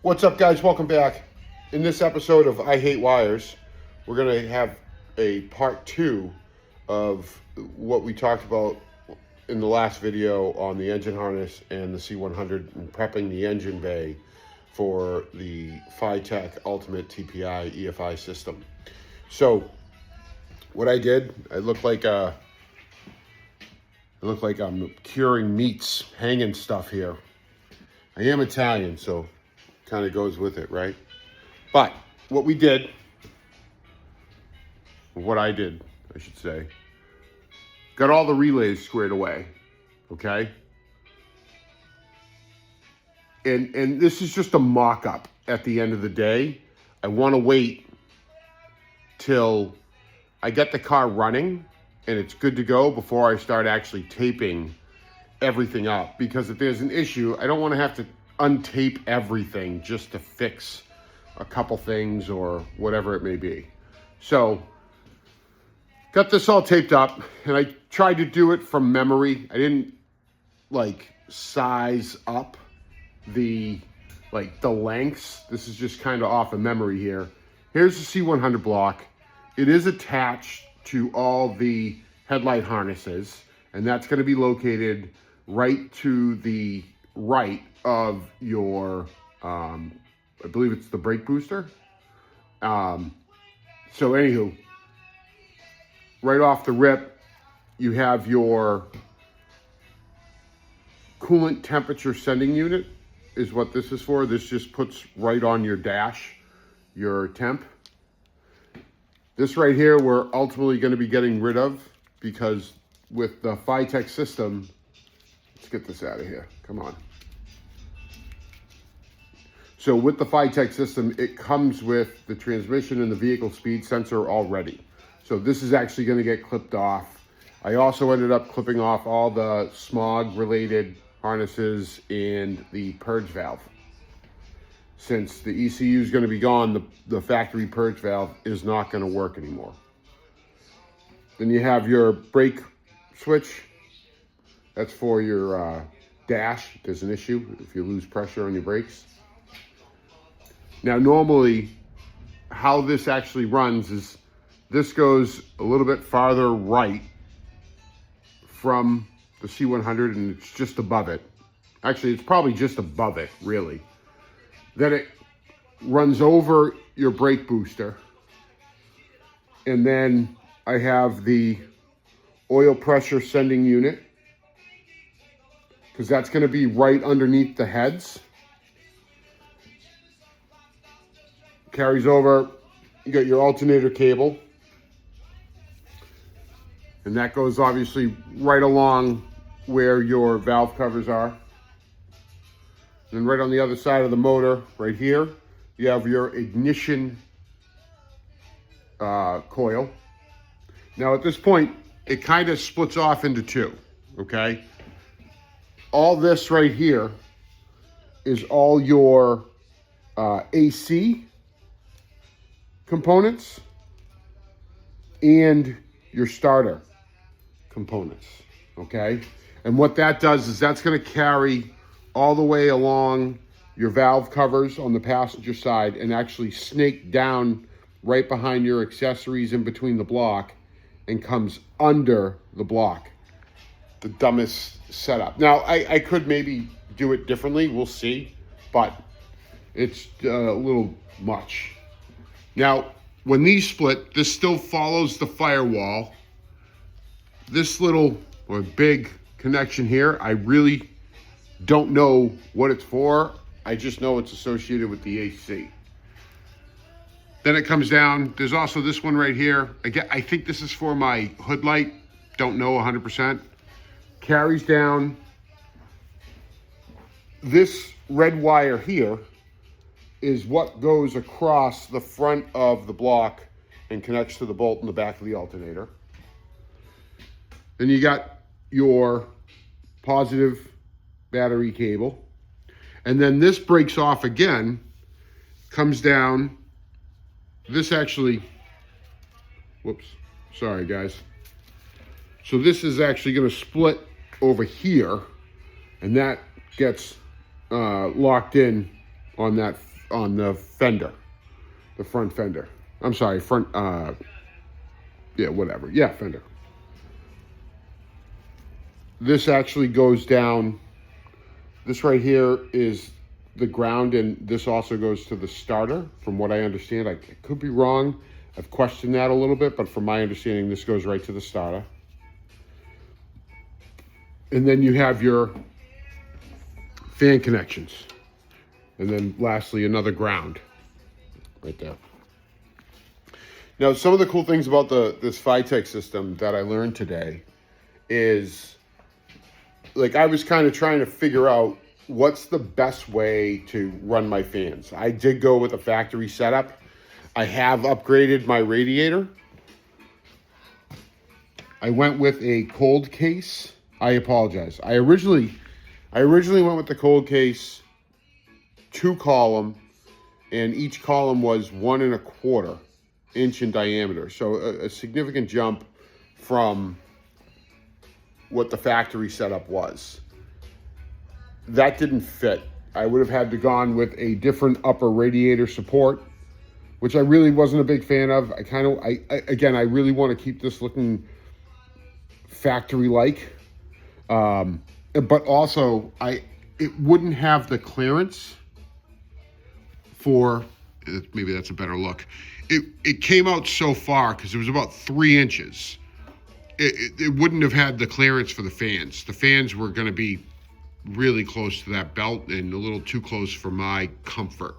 What's up, guys? Welcome back. In this episode of I Hate Wires, we're going to have a part 2 of what we talked about in the last video on the engine harness and the C100 and prepping the engine bay for the FiTech Ultimate TPI EFI system. So what I did, I look like I'm curing meats, hanging stuff here. I am Italian, so kind of goes with it, right? But what we did, what I did, I should say, got all the relays squared away, okay? And this is just a mock-up at the end of the day. I want to wait till I get the car running and it's good to go before I start actually taping everything up. Because if there's an issue, I don't want to have to untape everything just to fix a couple things or whatever it may be. So got this all taped up, and I tried to do it from memory. I didn't like size up the lengths. This is just kind of off of memory here. Here's the C100 block. It is attached to all the headlight harnesses, and that's going to be located right to the right of your, I believe it's the brake booster. So anywho, right off the rip, you have your coolant temperature sending unit is what this is for. This just puts right on your dash, your temp. This right here, we're ultimately going to be getting rid of because with the FiTech system, let's get this out of here. Come on. So with the FiTech system, it comes with the transmission and the vehicle speed sensor already. So this is actually going to get clipped off. I also ended up clipping off all the smog related harnesses and the purge valve. Since the ECU is going to be gone, the factory purge valve is not going to work anymore. Then you have your brake switch. That's for your dash. If there's an issue, if you lose pressure on your brakes. Now, normally, how this actually runs is this goes a little bit farther right from the C100, and it's just above it. Actually, it's probably just above it, really. Then it runs over your brake booster. And then I have the oil pressure sending unit, because that's going to be right underneath the heads. Carries over, you got your alternator cable. And that goes obviously right along where your valve covers are. And right on the other side of the motor, right here, you have your ignition coil. Now at this point, it kind of splits off into two, okay? All this right here is all your AC components and your starter components, okay? And what that does is that's going to carry all the way along your valve covers on the passenger side and actually snake down right behind your accessories in between the block and comes under the block. The dumbest setup. Now, I could maybe do it differently, we'll see, but it's a little much. Now, when these split, this still follows the firewall. This little or big connection here, I really don't know what it's for. I just know it's associated with the AC. Then it comes down. There's also this one right here. I think this is for my hood light. Don't know 100%. Carries down. This red wire here is what goes across the front of the block and connects to the bolt in the back of the alternator. Then you got your positive battery cable. And then this breaks off again, comes down. This actually, whoops, sorry guys. So this is actually going to split over here, and that gets locked in on that on the fender, the front fender. I'm sorry, front, yeah, whatever. Yeah, fender. This actually goes down. This right here is the ground, and this also goes to the starter, from what I understand. I could be wrong. I've questioned that a little bit, but from my understanding, this goes right to the starter. And then you have your fan connections. And then lastly, another ground right there. Now, some of the cool things about this FiTech system that I learned today is, like, I was kind of trying to figure out what's the best way to run my fans. I did go with a factory setup. I have upgraded my radiator. I went with a cold case. I apologize. I originally went with the cold case, 2-column, and each column was 1 1/4 inch in diameter. So a significant jump from what the factory setup was. That didn't fit. I would have had to gone with a different upper radiator support, which I really wasn't a big fan of. I really want to keep this looking factory-like. But also, it wouldn't have the clearance for, maybe that's a better look. It came out so far because it was about 3 inches. It wouldn't have had the clearance for the fans. The fans were going to be really close to that belt and a little too close for my comfort.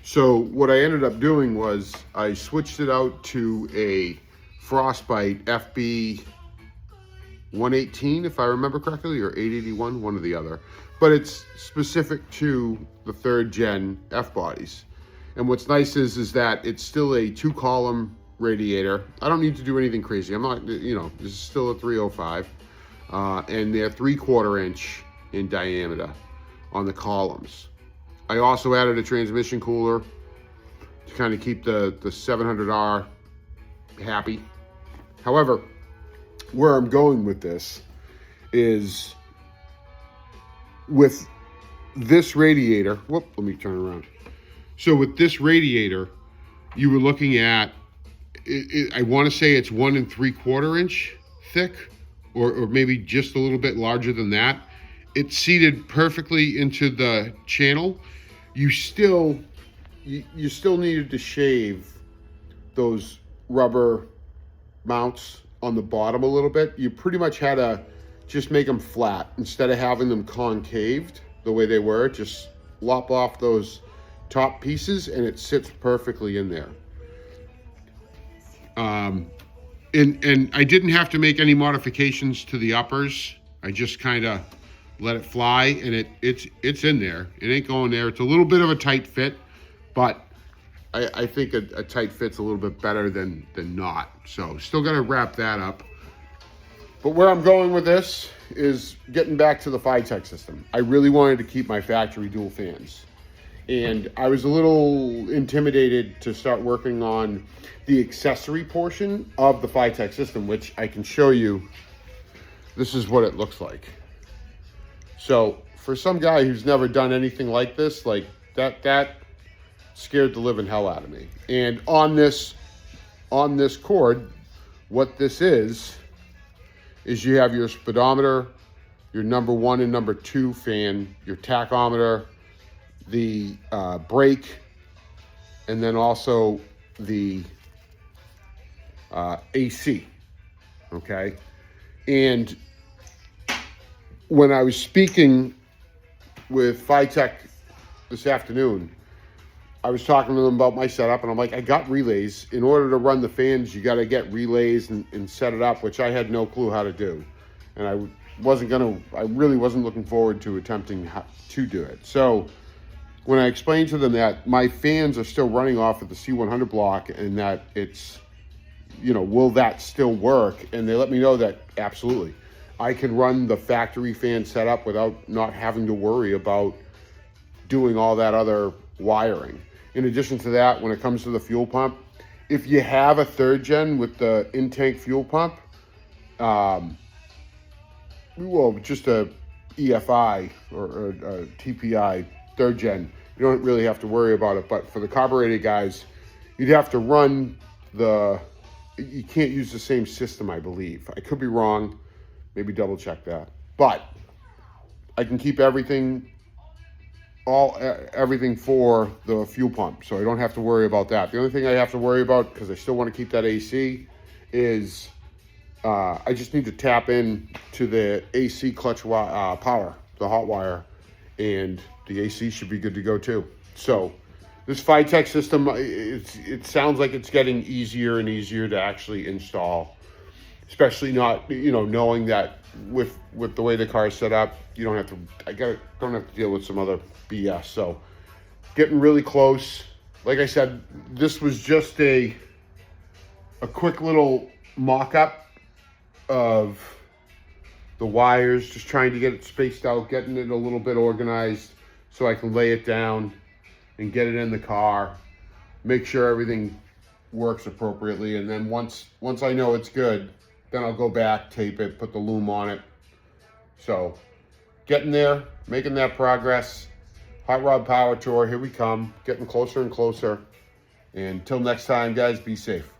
So what I ended up doing was I switched it out to a Frostbite FB 118, if I remember correctly, or 881, one or the other. But it's specific to the 3rd gen F bodies. And what's nice is that it's still a 2-column radiator. I don't need to do anything crazy. I'm not, this is still a 305. And they're 3/4 inch in diameter on the columns. I also added a transmission cooler to kind of keep the 700R happy. However, where I'm going with this is with this radiator. Whoop, let me turn around. So with this radiator, you were looking at, I want to say it's 1 3/4 inch thick, or maybe just a little bit larger than that. It's seated perfectly into the channel. You still needed to shave those rubber mounts on the bottom a little bit. You pretty much had to just make them flat instead of having them concaved the way they were. Just lop off those top pieces and it sits perfectly in there. And I didn't have to make any modifications to the uppers. I just kind of let it fly, and it's in there. It ain't going there. It's a little bit of a tight fit, but I think a tight fit's a little bit better than not. So still got to wrap that up. But where I'm going with this is getting back to the FiTech system. I really wanted to keep my factory dual fans. And I was a little intimidated to start working on the accessory portion of the FiTech system, which I can show you. This is what it looks like. So for some guy who's never done anything like this, like that scared the living hell out of me. And on this cord, what this is you have your speedometer, your number 1 and number 2 fan, your tachometer, the brake, and then also the AC, okay? And when I was speaking with FiTech this afternoon, I was talking to them about my setup, and I'm like, I got relays. In order to run the fans, you got to get relays and set it up, which I had no clue how to do. And I really wasn't looking forward to attempting to do it. So when I explained to them that my fans are still running off of the C100 block and that it's, will that still work? And they let me know that absolutely. I can run the factory fan setup without not having to worry about doing all that other wiring. In addition to that, when it comes to the fuel pump, if you have a 3rd gen with the in-tank fuel pump, just a EFI or a TPI 3rd gen, you don't really have to worry about it. But for the carbureted guys, you'd have to run you can't use the same system, I believe. I could be wrong. Maybe double check that. But I can keep everything for the fuel pump, so I don't have to worry about that. The only thing I have to worry about, because I still want to keep that AC, is I just need to tap in to the AC clutch power, the hot wire, and the AC should be good to go too. So this FiTech system, it sounds like it's getting easier and easier to actually install, especially not, knowing that with the way the car is set up, you don't have to deal with some other BS. So getting really close. Like I said, this was just a quick little mock-up of the wires, just trying to get it spaced out, getting it a little bit organized so I can lay it down and get it in the car, make sure everything works appropriately. And then once I know it's good, then I'll go back, tape it, put the loom on it. So getting there, making that progress. Hot Rod Power Tour, here we come, getting closer and closer. And until next time, guys, be safe.